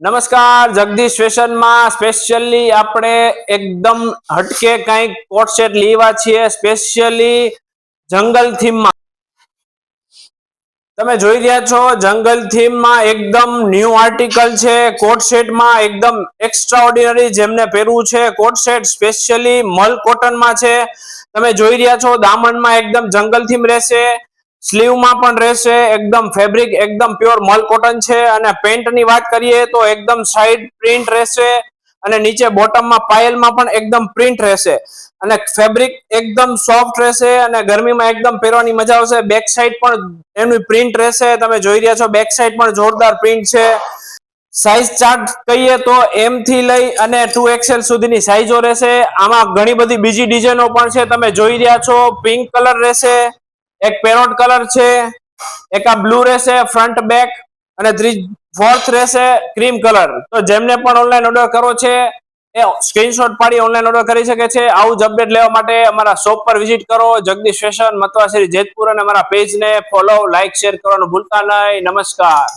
નમસ્કાર જગદીશ ફેશન માં સ્પેશિયલી આપણે એકદમ હટકે કંઈક કોટ સેટ લેવા છીએ સ્પેશિયલી જંગલ થીમ માં તમે જોઈ રહ્યા છો જંગલ થીમ માં એકદમ ન્યૂ આર્ટિકલ છે કોટ સેટ માં એકદમ એક્સ્ટ્રા ઓર્ડિનરી જેમને પહેરવું છે કોટ સેટ સ્પેશિયલી મલ કોટન માં છે તમે જોઈ રહ્યા છો દામન માં એકદમ જંગલ થીમ રહેશે સ્લીવ માં પણ રહેશે एकदम ફેબ્રિક एकदम પ્યોર મલ કોટન છે અને પેન્ટ ની વાત કરીએ તો एकदम સાઇડ પ્રિન્ટ રહેશે અને નીચે બોટમ માં પાયલ માં પણ एकदम પ્રિન્ટ રહેશે અને ફેબ્રિક एकदम સોફ્ટ રહેશે અને ગરમીમાં एकदम પહેરવાની મજા આવશે બેક સાઈડ પણ એનું પ્રિન્ટ રહેશે તમે જોઈ રહ્યા છો બેક સાઈડ પણ જોરદાર પ્રિન્ટ છે સાઈઝ ચાર્ટ કહીએ તો એમ થી લઈ અને 2XL સુધીની સાઈઝો રહેશે આમાં ઘણી બધી બીજી ડિઝાઇનો પણ છે તમે જોઈ રહ્યા છો પિંક કલર રહેશે એક પેરોટ કલર છે એક આ બ્લુ રહેશે ફ્રન્ટ બેક અને ફોર્થ રહેશે ક્રીમ કલર તો જેમને પણ ઓનલાઈન ઓર્ડર કરવો છે એ સ્ક્રીનશોટ પાડી ઓનલાઈન ઓર્ડર કરી શકે છે આવું જ અપડેટ લેવા માટે અમારા શોપ પર વિઝિટ કરો જગદીશ ફેશન મતવા શ્રી જેતપુર અને અમારા પેજને ફોલો લાઈક શેર કરવાનું ભૂલતા નહીં નમસ્કાર